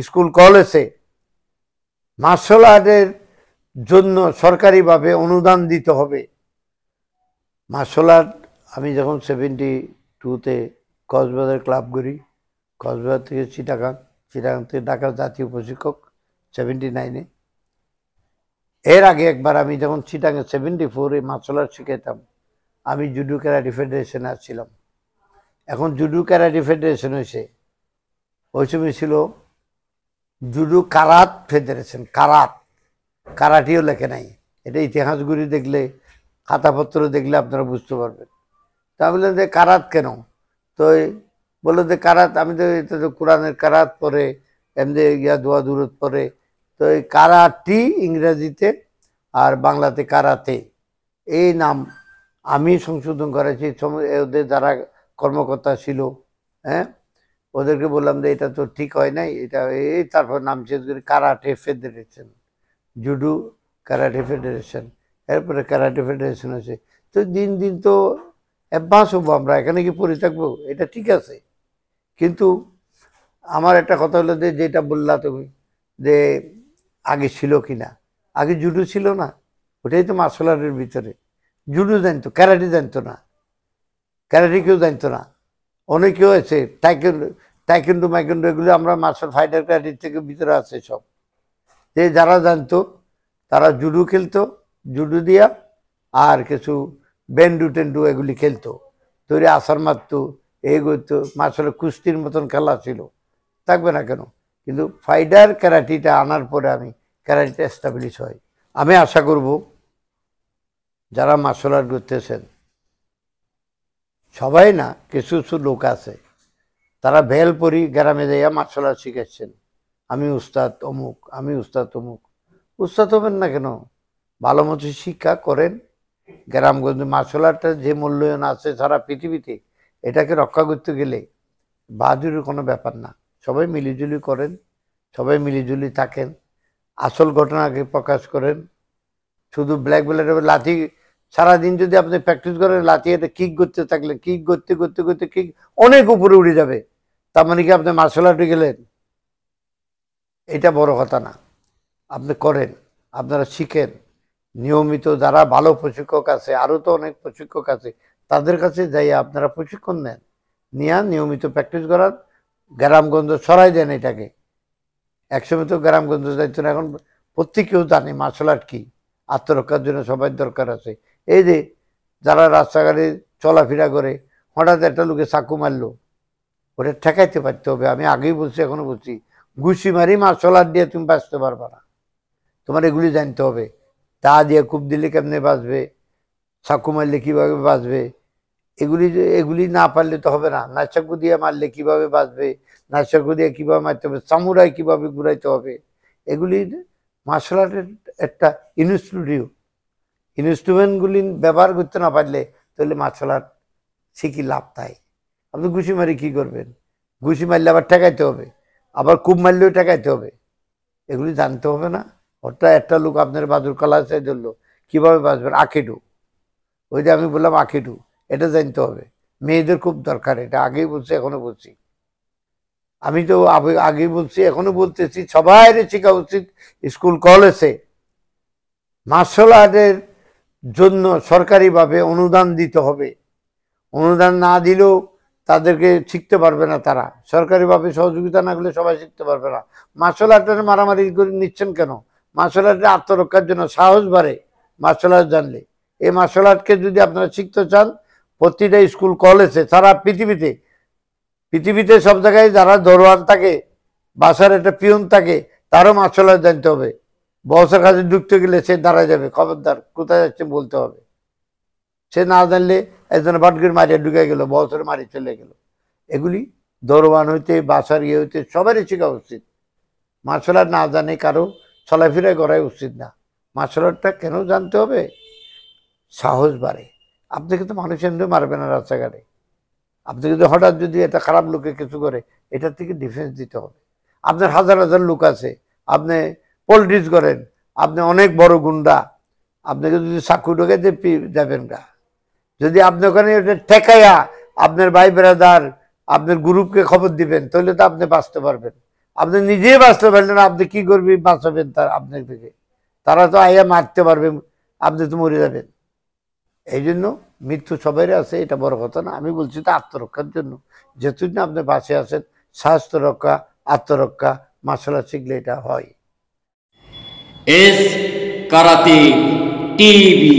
School কলেজে martial আর্টের জন্য সরকারিভাবে অনুদান দিতে হবে। মার্শাল আর্ট আমি যখন 72-তে কক্সবাজার ক্লাব করি, কক্সবাজার থেকে চিটাগাং, চিটাগাং থেকে ঢাকা জাতীয় প্রশিক্ষক 79-এ। এর আগে একবার আমি যখন চিটাগাং 74-এ মার্শাল আর্ট শিখাইতাম, আমি জুডো ক্যারাটে ফেডারেশনে আসছিলাম। এখন জুডো ক্যারাটে ফেডারেশন হয়েছে, ওই সময় ছিল জুডো কারাত ফেডারেশন। কারাটিও লেখে নাই। এটা ইতিহাসগুলি দেখলে, খাতাপত্র দেখলে আপনারা বুঝতে পারবেন। তা আমি বললাম যে কারাত কেন? তো বললো যে কারাত, আমি তো এটা তো কোরআনের কারাত পরে, এমনি দোয়া দূরত পরে। তো এই কারাটি ইংরেজিতে আর বাংলাতে কারাতে, এই নাম আমি সংশোধন করেছি। ওদের যারা কর্মকর্তা ছিল, হ্যাঁ, ওদেরকে বললাম যে এটা তো ঠিক হয় নাই, এটা এই তারপর নাম চেঞ্জ করি karate federation, judo karate federation. এরপরে কারাটে ফেডারেশন আছে। তো দিন দিন তো অ্যাডভান্স হবো আমরা, এখানে কি পড়ে থাকবো? এটা ঠিক আছে, কিন্তু আমার একটা কথা হলো যে যেটা বললা তুমি যে আগে ছিল কিনা, আগে জুডো ছিল না? ওটাই তো মার্শাল আর্টের ভিতরে। জুডো জানতো, ক্যারাটে জানতো না, ক্যারাটে কেউ জানতো না। অনেকেও আছে টাইকেন্ডো মাইকেন্ডো, এগুলো আমরা মার্শাল ফাইটার ক্যারাটের থেকে ভিতরে আছে সব। যে যারা জানতো তারা জুডো খেলতো, জুডো দিয়া আর কিছু বেন্ডু টেন্ডু এগুলি খেলতো, তৈরি আসার মারতো, এগোতো। মার্শাল কুস্তির মতন খেলা ছিল, থাকবে না কেন? কিন্তু ফাইটার ক্যারাটিটা আনার পরে আমি ক্যারাটিটা এস্টাবলিশ হয়। আমি আশা করব যারা মার্শাল আর্ট করতেছেন, সবাই না, কিছু কিছু লোক আছে তারা ভেলপুরি গ্রামে যাইয়া মার্শাল আর্ট শিখাচ্ছেন। আমি উস্তাদ অমুক, আমি উস্তাদ অমুক। উস্তাদ হবেন না কেন? ভালো মতো শিক্ষা করেন। গ্রামগঞ্জ মার্শাল আর্টের যে মূল্যায়ন আছে সারা পৃথিবীতে, এটাকে রক্ষা করতে গেলে বাহাদুরের কোনো ব্যাপার না। সবাই মিলিজুলি করেন, সবাই মিলিজুলি থাকেন, আসল ঘটনাকে প্রকাশ করেন। শুধু ব্ল্যাক বেল্টের লাঠি সারাদিন যদি আপনি প্র্যাকটিস করেন, লাঠি এটা কিক করতে থাকলে, কিক করতে করতে করতে কিক অনেক উপরে উঠে যাবে, তার মানে কি আপনি মার্শাল আর্টে গেলেন? এটা বড় কথা না। আপনি করেন, আপনারা শিখেন নিয়মিত। যারা ভালো প্রশিক্ষক আছে, আরও তো অনেক প্রশিক্ষক আছে, তাদের কাছে যাই আপনারা প্রশিক্ষণ নেন, নিয়ে নিয়মিত প্র্যাকটিস করান। গ্রামগঞ্জ ছড়াই দেন এটাকে। একসময় তো গ্রামগঞ্জ যাইতো না, এখন প্রত্যেকেও জানে মার্শাল আর্ট কী। আত্মরক্ষার জন্য সবাই দরকার আছে। এই যে যারা রাস্তাঘাটে চলাফেরা করে, হঠাৎ একটা লোকে চাকু মারলো, ওটা ঠেকাইতে পারতে হবে। আমি আগেই বলছি, এখনো বলছি, ঘুষি মারি মার্শাল আর্ট দিয়ে তুমি বাঁচতে পারবে না। তোমার এগুলি জানতে হবে। তা দিয়ে কূপ দিলে কেমনে বাঁচবে, চাকু মারলে কীভাবে বাঁচবে, এগুলি না পারলে তো হবে না। নাচাকু দিয়ে মারলে কীভাবে বাঁচবে, নাচাকু দিয়ে কীভাবে মারতে হবে, সামুরাই কীভাবে ঘুরাইতে হবে, এগুলি মার্শাল আর্টের একটা ইনস্ট্রুমেন্টগুলি ব্যবহার করতে না পারলে তাহলে মার্শাল আর্ট শিখি লাভ তাই। আপনি ঘুষি মারি কী করবেন? ঘুষি মারলে আবার ঠেকাইতে হবে, আবার কূপ মারলেও ঠেকাইতে হবে। এগুলি জানতে হবে না? অর্থাৎ একটা লোক আপনার বাদুর কলা চাই ধরলো, কীভাবে বাঁচবেন? আঁকিডু, ওই যে আমি বললাম আঁকিডু, এটা জানতে হবে। মেয়েদের খুব দরকার, এটা আগেই বলছি, এখনো বলছি। আমি তো আগেই বলছি, এখনো বলতেছি, সবাই শেখা উচিত। স্কুল কলেজে মার্শাল আর্টের জন্য সরকারিভাবে অনুদান দিতে হবে। অনুদান না দিলেও তাদেরকে শিখতে পারবে না তারা। সরকারিভাবে সহযোগিতা না করলে সবাই শিখতে পারবে না। মার্শাল আর্টের মারামারি করে নিচ্ছেন কেন? মার্শাল আর্টের আত্মরক্ষার জন্য সাহস বাড়ে মার্শাল আর্ট জানলে। এই মার্শাল আর্টকে যদি আপনারা শিখতে চান, প্রতিটা স্কুল কলেজে সারা পৃথিবীতে সব জায়গায় যারা দরোয়ান থাকে, বাসার একটা পিয়ন থাকে, তারও মার্শাল আর্ট জানতে হবে। বসের কাছে ঢুকতে গেলে সে দাঁড়ায় যাবে, খবরদার কোথায় যাচ্ছে বলতে হবে। সে না জানলে একজন বাটগির মারিয়ে ঢুকে গেল, বসের মারি চলে গেল। এগুলি দরোয়ান হইতে, বাসার ইয়ে হইতে সবারই শেখা উচিত। মার্শাল আর্ট না জানে কারো চলাফেরা করাই উচিত না। মার্শাল আর্টটা কেন জানতে হবে? সাহস বাড়ে। আপনি কিন্তু মানুষ এমনি মারবে না রাস্তাঘাটে। আপনি যদি হঠাৎ যদি একটা খারাপ লোকে কিছু করে, এটার থেকে ডিফেন্স দিতে হবে। আপনার হাজার হাজার লোক আছে, আপনি পলিটিক্স করেন, আপনি অনেক বড় গুন্ডা, আপনাকে যদি চাকু ঢোকে যাবেন গা। যদি আপনি ওখানে ঠেকাইয়া আপনার ভাই ব্রাদার, আপনার গ্রুপকে খবর দিবেন, তাহলে তো আপনি বাঁচতে পারবেন। আপনি নিজেই বাঁচতে পারলেন, আপনি কি করবি বাঁচাবেন তার আপনার থেকে? তারা তো আইয়া মারতে পারবে, আপনি তো মরে যাবেন। এই জন্য মৃত্যু সবাই আছে, এটা বড় কথা না। আমি বলছি তো আত্মরক্ষার জন্য, যেহেতু আপনি বাঁচে আছেন, স্বাস্থ্য রক্ষা, আত্মরক্ষা, মার্শাল আর্ট শিখলে এটা হয়। S karate TV.